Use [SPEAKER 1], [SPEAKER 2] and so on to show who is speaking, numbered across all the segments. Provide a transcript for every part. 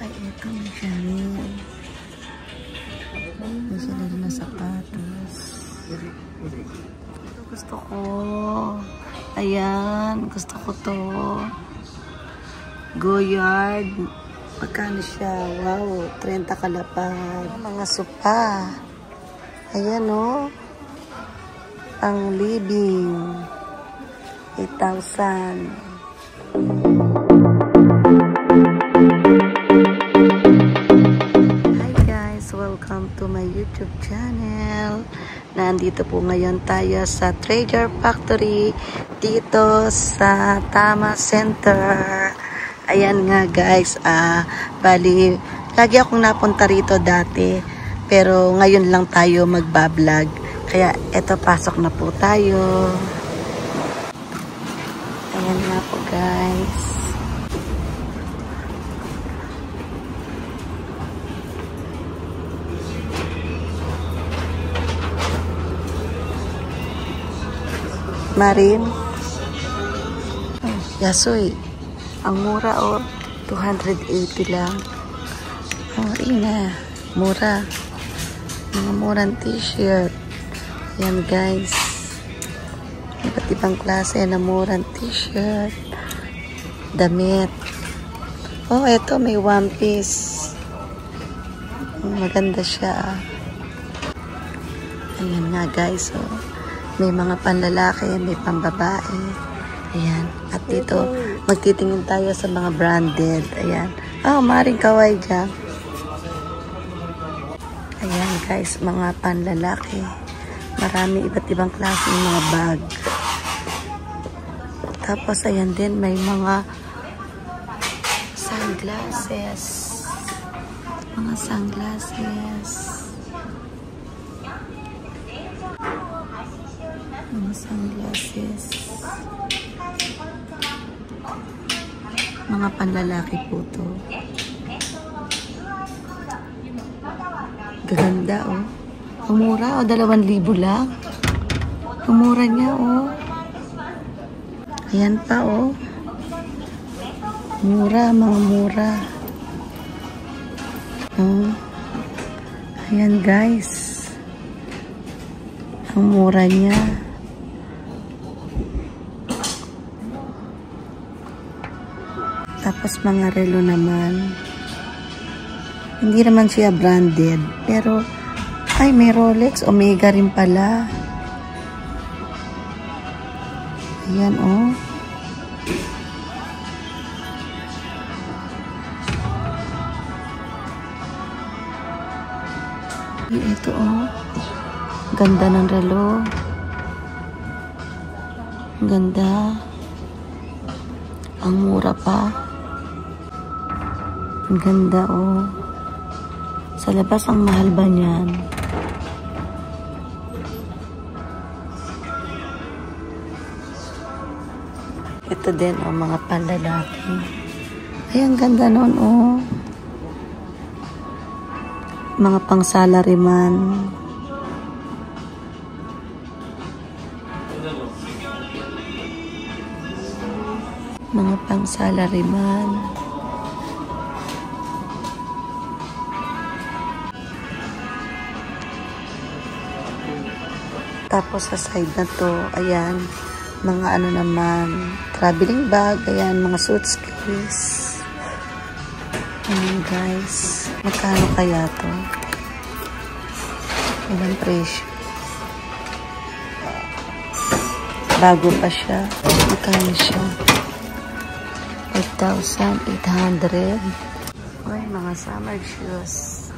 [SPEAKER 1] Ay, ito yung Chanel. May Chanel na sapatos. Ito gusto ko. Ayan, gusto ko to. Goyard. Magkano siya? Wow, 30 kalapad. Mga sopa. Ayan o. Pang living. 8,000. Hi guys, welcome to my YouTube channel. Nandito po ngayon tayo sa Treasure Factory dito sa Tama Center. Ayan nga guys, bali, lagi akong napunta rito dati, pero ngayon lang tayo magbablog. Kaya eto, pasok na po tayo. Ayan nga po guys. Marin. Oh, yasoy. Ang mura o, 280 lang. Oh, ina. Mura. Mga murang t-shirt. Yan guys. Iba't ibang klase na murang t-shirt. Damit. Oh, eto may one piece. Maganda siya. Ayan nga guys. Oh. May mga panlalaki, may pambabae. Ayan. At dito, magtitingin tayo sa mga branded. Ayan. Oh, maring kaway dyan. Ayan guys, mga panlalaki. Marami iba't ibang klase ng mga bag. Tapos ayan din, may mga sunglasses. Mga sunglasses. Mga sunglasses. Mga panlalaki po to. Gaganda oh. Ang mura oh, 2,000 lang. Ang mura niya oh. Ayan pa oh. Mura, mga mura. Oh. Ayan guys. Ang mura niya. Tapos mga relo naman. Hindi naman siya branded. Pero, ay may Rolex. Omega rin pala. Ayan oh. Ito oh. Ganda ng relo. Ganda. Ang mura pa. Ang ganda oh. Sa labas ang mahal ba niyan? Ito din oh, mga panlalaki. Ay, ang ganda nun oh. Mga pang salaryman. Mga pang salaryman. Tapos sa side na to, ayan, mga ano naman, traveling bag, ayan, mga suitcase. Ayan guys, magkano kaya to? Ilang presyo? Bago pa siya. Magkano siya? 8,800. Ay, mga summer shoes.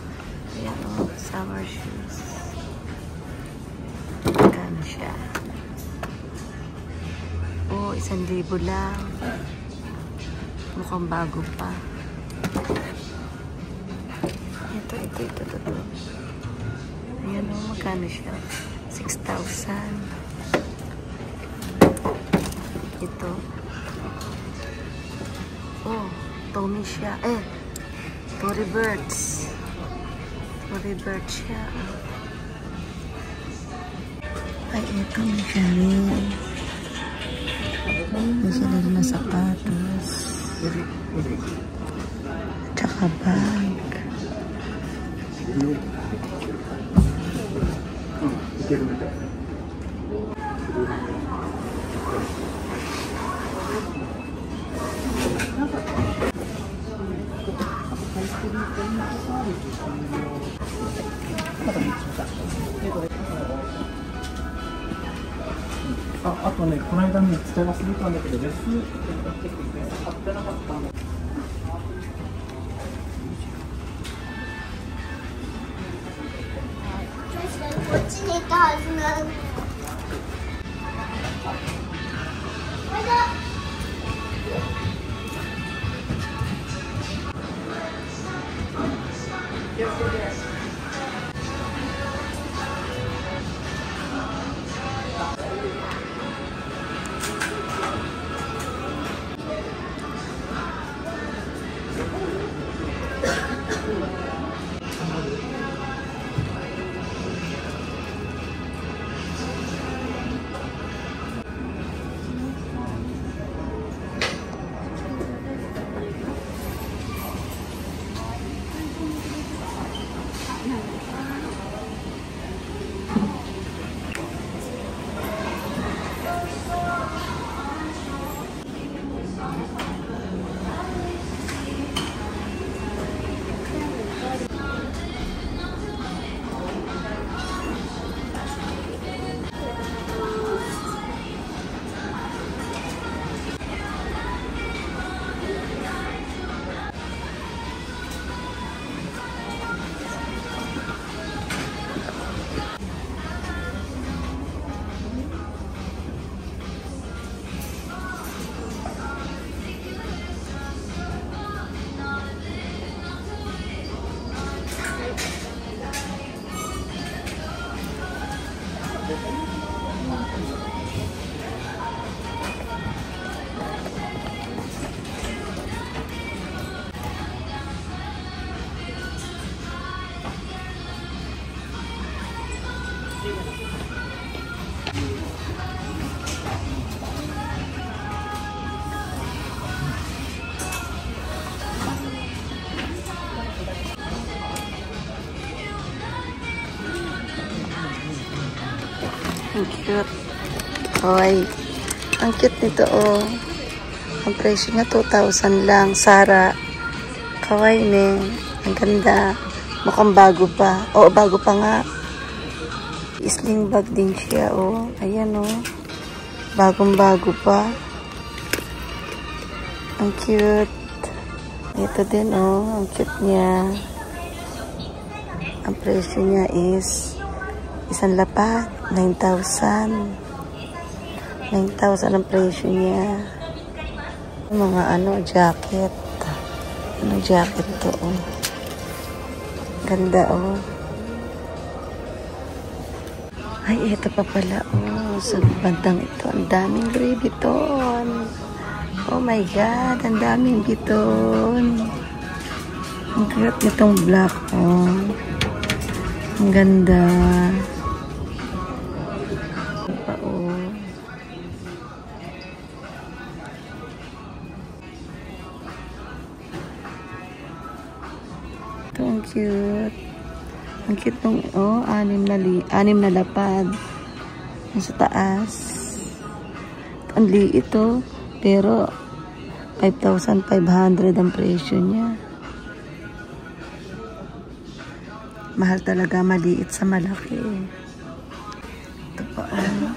[SPEAKER 1] Ayan o, summer shoes. Magkano siya? Oh, 1,000 lang. Mukhang bago pa. Ito. Ayan o, magkano siya? 6,000. Ito. Oh, Tommy siya. Tory Burch. Tory Burch siya. Ay, ito yung Chanel. May Chanel na sapatos. Tsaka Naka-bag.
[SPEAKER 2] あとね、この間ね、伝え忘れたんだけど、レスチェック貼ってなかったんだ。
[SPEAKER 3] こっちにいたはずなのに。
[SPEAKER 1] Ang cute. Hoy. Ang cute nito, oh. Ang presyo niya 2,000 lang. Sara. Kawaii ne. Ang ganda. Mukhang bago pa. Oo, bago pa nga. Sling bag din siya, oh. Ayan, oh. Bagong-bago pa. Ang cute. Ito din, oh. Ang cute niya. Ang presyo niya is isang lapad. 9,000. 9,000 ang presyo niya. Mga jacket. Jacket to, oh. Ganda, oh. Ay, ito pa pala, oh. Sa bandang ito, ang daming Vuitton. Oh my God, ang daming Vuitton. Ang cute nitong black, oh. Ang ganda. Ang cute. Ang cute ng, oh, anim na lapad. Sa taas. Ang liit ito. Pero, 5,500 ang presyo niya. Mahal talaga maliit sa malaki. Ito pa, oh.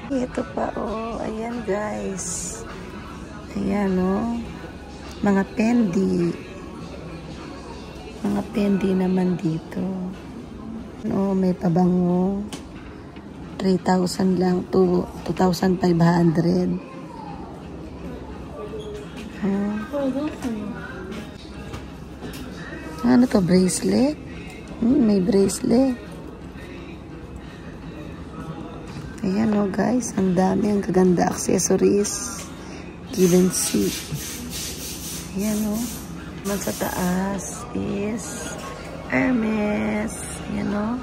[SPEAKER 1] Ito pa, oh. Ayan, guys. Ayan, oh. Mga pendi. Mga pendi naman dito. Oh, may pabango. 3,000 lang to 2,500. Ano to? Bracelet? May bracelet. Ayan, oh, guys. Ang dami. Ang kaganda accessories. Given seat. Ayan, oh. Naman sa taas is Hermes. Ayan, oh.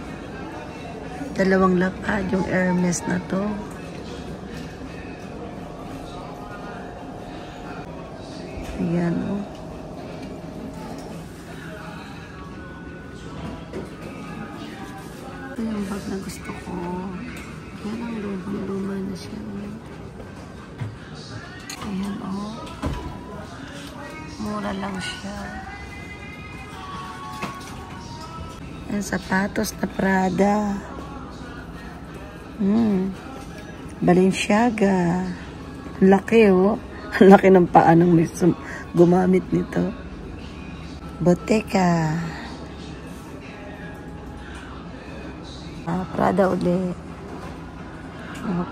[SPEAKER 1] Dalawang lapad yung Hermes na to. Ayan, oh. Ito yung bag na gusto ko. Yan ang lumang-luma na siya. Ayan, oh. Mura lang siya. Ayan, sapatos na Prada. Balenciaga. Laki, oh. Laki ng paa ng may gumamit nito. Bottega. Prada ulit.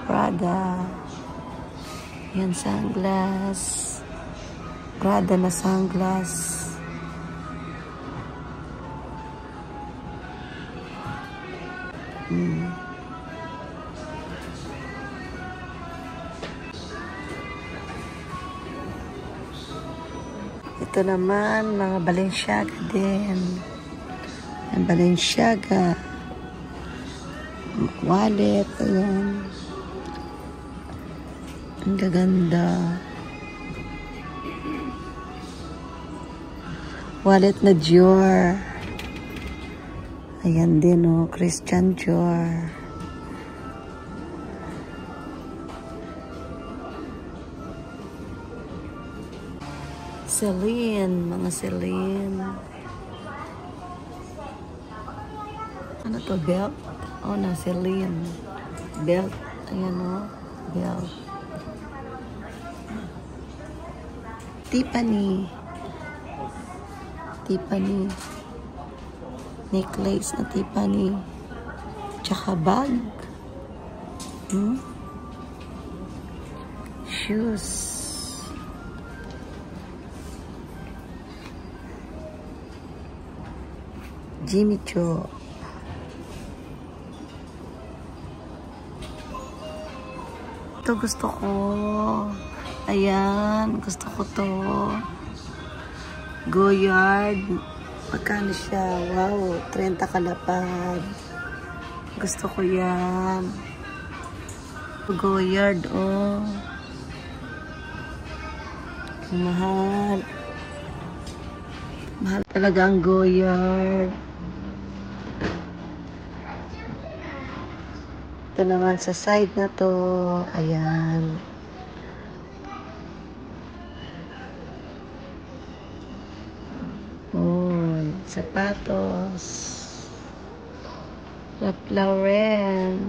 [SPEAKER 1] Prada. Yan, sunglass. Prada na sunglass. Ito naman, mga Balenciaga din. Ang Balenciaga. Wallet, ayan. Ang gaganda. Wallet na Dior. Ayan din, oh, Christian Dior. Celine, mga Celine. Ano to, belt? Oh, na Celine. Belt. Ayan, oh, belt. Tiffany. Tiffany. Necklace na Tiffany. Tsaka bag. Shoes. Jimmy Choo. Ito gusto ko. Ayan, gusto ko to. Goyard. Magkano siya? Wow, 30 kalapad. Gusto ko yan. Goyard, oh. Mahal. Mahal talaga ang Goyard. Ito naman sa side na to. Ayan. Oh, sapatos. Ralph Lauren.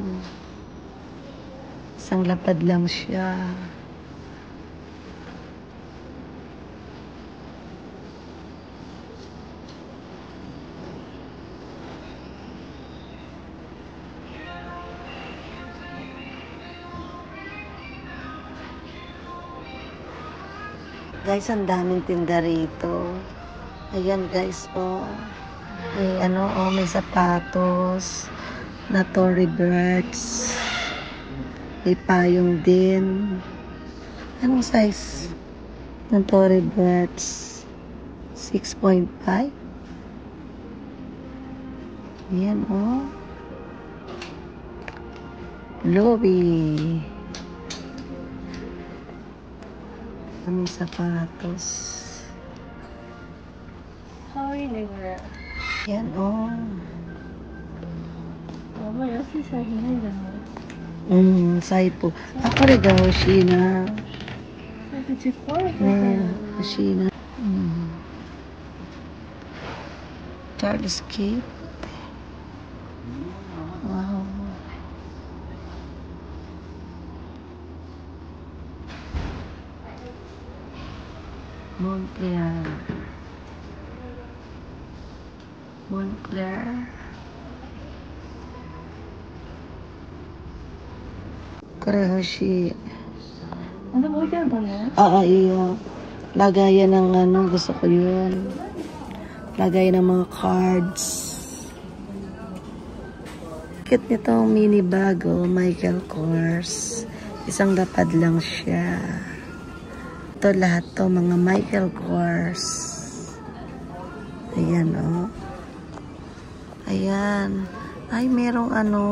[SPEAKER 1] Isang lapad lang siya. Guys, ang daming tinda rito. Ayan guys, oh. May ano, oh, may sapatos na Tory Burch. May payong din. Anong size ng Tory Burch? 6.5. Ayan, oh. Lobby. May sapatos.
[SPEAKER 3] How are you doing that?
[SPEAKER 1] Yan, oh. Saipo. Ako rin daw, Sheena. Sheena. Charles Kate. Wow. Montclair. Montclair. Karahashi.
[SPEAKER 3] Ano ba yan ba na?
[SPEAKER 1] Iyo. Lagayan ng ano, gusto ko yun. Lagayan ng mga cards. Kit nitong mini bag, oh, Michael Kors. Isang lapad lang siya. Ito lahat to, mga Michael Kors. Ayan, oh. Ayan. Ay, merong ano.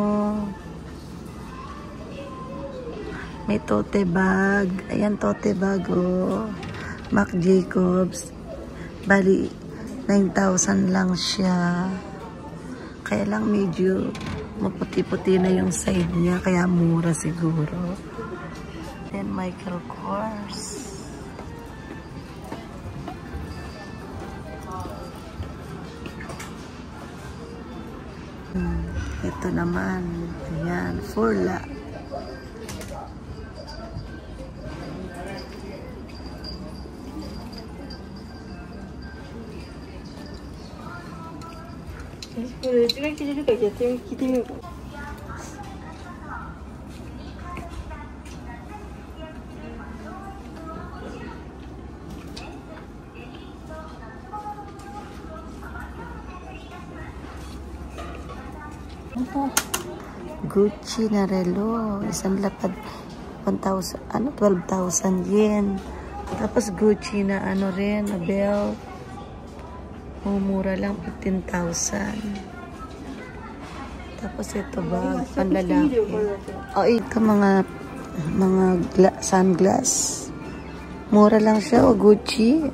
[SPEAKER 1] May tote bag. Ayan, tote bag, oh. Marc Jacobs. Bali, 9,000 lang siya. Kaya lang medyo maputi-puti na yung side niya. Kaya mura siguro. Then, Michael Kors. Ito naman. Ayan, Furla.
[SPEAKER 3] これうちが着れるかやって聞いてみようか。
[SPEAKER 1] Gucci na relo. Isang lapad 1,000, 12,000 yen. Tapos Gucci na ano rin, na belt. Mura lang 15,000. Tapos ito ba, panlalaki. Oh, ito mga sunglass. Mura lang siya, o Gucci.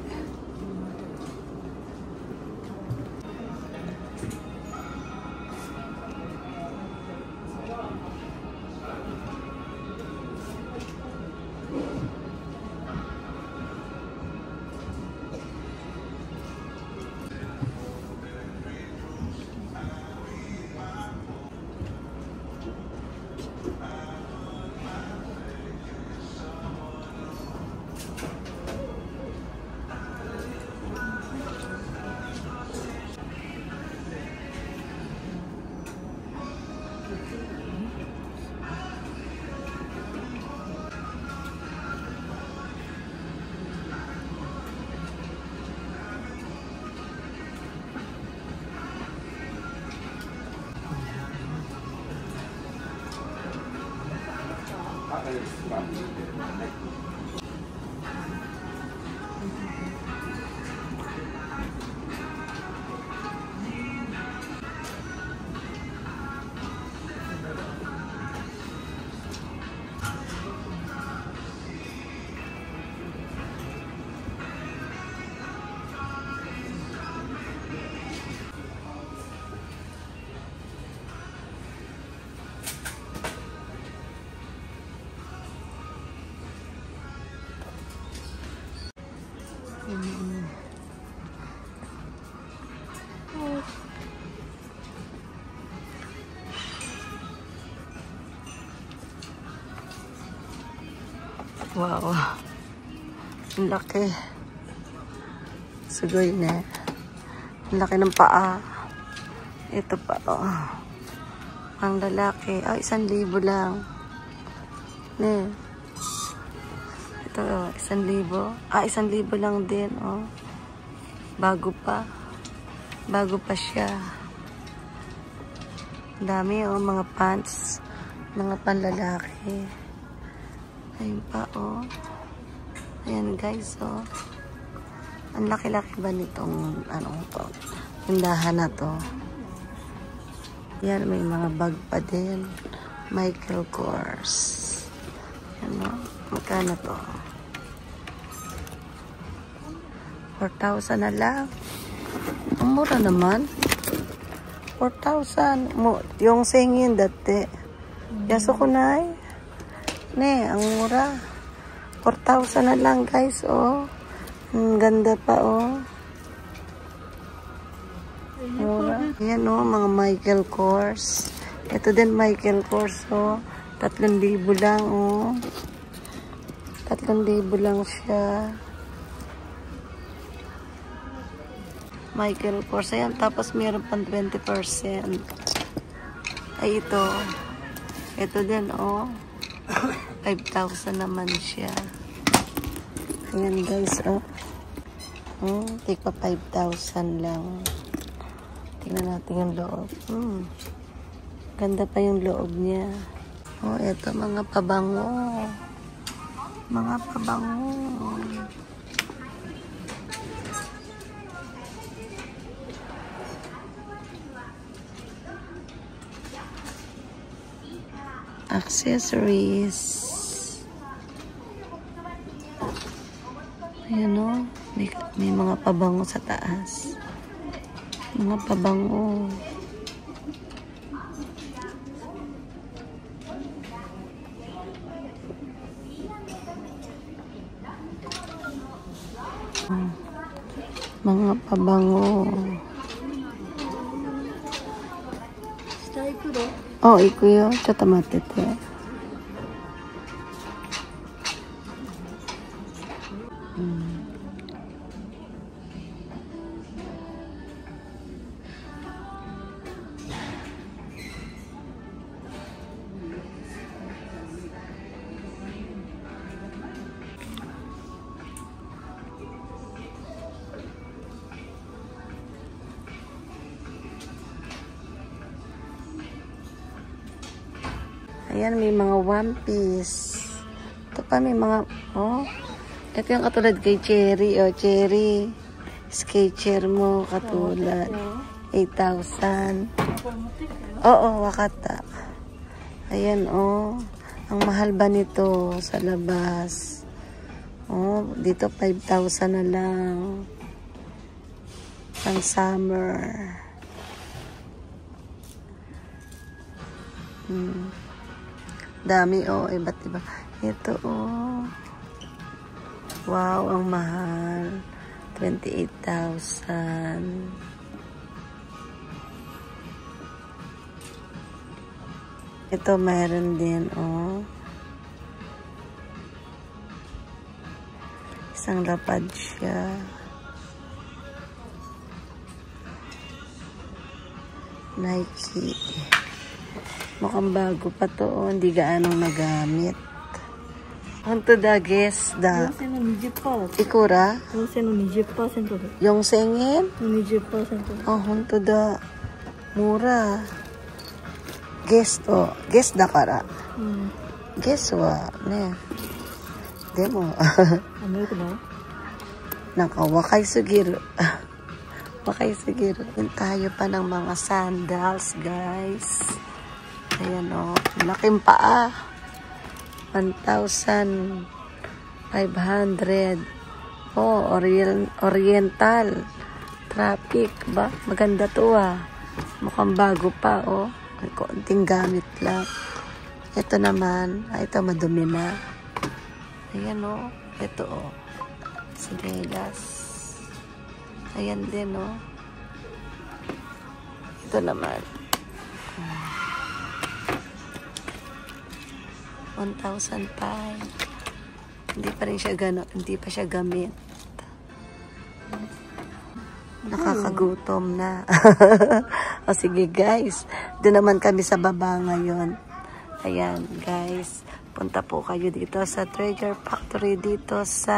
[SPEAKER 1] Wow. Ang laki. Sugoy na. Ang laki ng paa. Ito pa, oh. Ang lalaki. Oh, 1,000 lang. Ne. Ito, oh, 1,000. 1,000 lang din, oh. Bago pa. Bago pa siya. Dami, oh, mga pants. Mga panlalaki. Ayun pa, oh. Ayan, guys, oh. Ang laki-laki ba nitong, to? Tindahan na to. Yan, may mga bag pa din. Michael Kors. Yan, oh. Magkano to? 4,000 na lang. Ang mura naman. 4,000. Yung singin dati. Yaso ko na eh. Ne, ang mura. 4,000 na lang, guys, oh. Ang ganda pa, oh. Mura. Ayan, oh, mga Michael Kors. Ito din, Michael Kors, oh. 3,000 lang, oh. 3,000 lang siya. Michael Kors. Ayan, tapos meron pang 20%. Ay, ito. Ito din, oh. 5,000 naman siya. Ayan, guys, oh. Tigpa 5,000 lang. Tingnan natin yung loob. Ganda pa yung loob niya. Oh, ito, mga pabango. Mga pabango. accessories. Ayan o. May mga pabango sa taas. Mga pabango. Mga pabango. Oh, ikuyo. Chota matete. Ayan, may mga one piece. Ito pa, may mga, oh. Ito yung katulad kay Cherry, oh, Cherry. Sketcher mo, katulad. 8,000. Oo, Wakata. Ayan, oh. Ang mahal ba nito sa labas? Oh, dito 5,000 na lang. Pang summer. Dami, oh, iba't iba. Ito, oh. Wow, ang mahal. 28,000. Ito, mayroon din, oh. Isang lapad siya. Nike. Mukhang bago pa to, oh. Hindi gaanong nagamit. Honto da, guess da. Ikura?
[SPEAKER 3] 4000の 20%で。
[SPEAKER 1] 4000 yen?
[SPEAKER 3] 20%。Oh,
[SPEAKER 1] honto da. Mura. Guess to. Guess da kara. Guess wa, ne. Demo.
[SPEAKER 3] Ano yun na?
[SPEAKER 1] Nakawakay sugiru. Wakay sugiru. Tayo pa ng mga sandals, guys. Ayan, o. Oh. Laking paa. 1,500. Oh, oriental. Traffic ba? Maganda to, ah. Mukhang bago pa, oh. May konting gamit lang. Ito naman. Ito madumi na. Ayan, oh. Ito, oh. Sinelas. Ayan din, oh. Ito naman. 1,005. Hindi pa rin siya hindi pa siya gamit. Nakakagutom na. O sige guys, doon naman kami sa baba ngayon. Ayan guys, punta po kayo dito sa Treasure Factory dito sa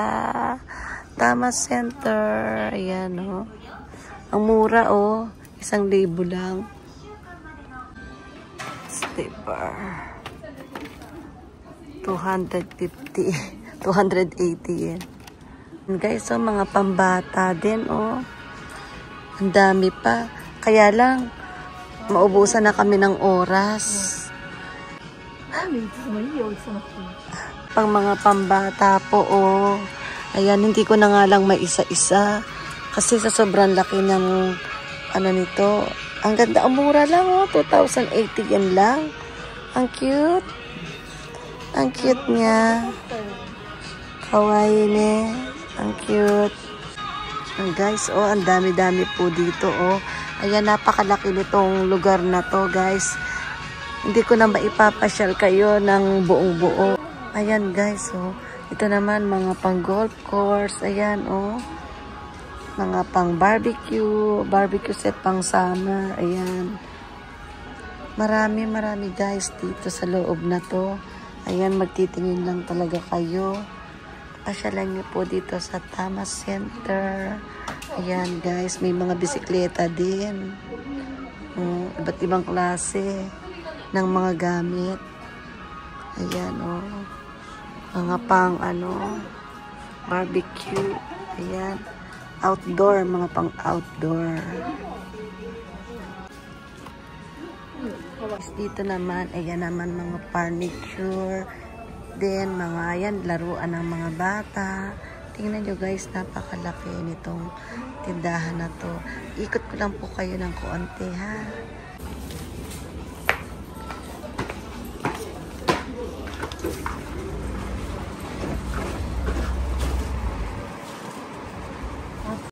[SPEAKER 1] Tama Center. Ayan, oh. Ang mura, oh. 1,000 lang. Slipper. 250. 280 yan. Guys, oh, mga pambata din, oh. Ang dami pa. Kaya lang, maubusan na kami ng oras. Pang mga pambata po, oh. Ayan, hindi ko na nga lang maisa-isa. Kasi sa sobrang laki ng, ano nito. Ang ganda, ang mura lang, oh. 2,080 yan lang. Ang cute. Ang cute niya. Kawaii ne. Ang cute. And guys, oh, ang dami-dami po dito, oh. Ayan, napakalaki nitong lugar na to, guys. Hindi ko na maipapasyal kayo ng buong-buo. Ayan, guys, oh. Ito naman, mga pang golf course. Ayan, oh. Mga pang barbecue. Barbecue set pang summer. Ayan. Marami, guys, dito sa loob na to. Ayan, magtitingin lang talaga kayo. Pasyalan niyo po dito sa Tama Center. Ayan, guys, may mga bisikleta din. Iba't ibang klase ng mga gamit. Ayan, oh. Mga pang, barbecue. Ayan. Outdoor, mga pang outdoor. Dito naman, ayan naman mga furniture. Then, mga yan, laruan ng mga bata. Tingnan nyo guys, napakalaki nitong tindahan na to. Ikot ko lang po kayo ng konti ha.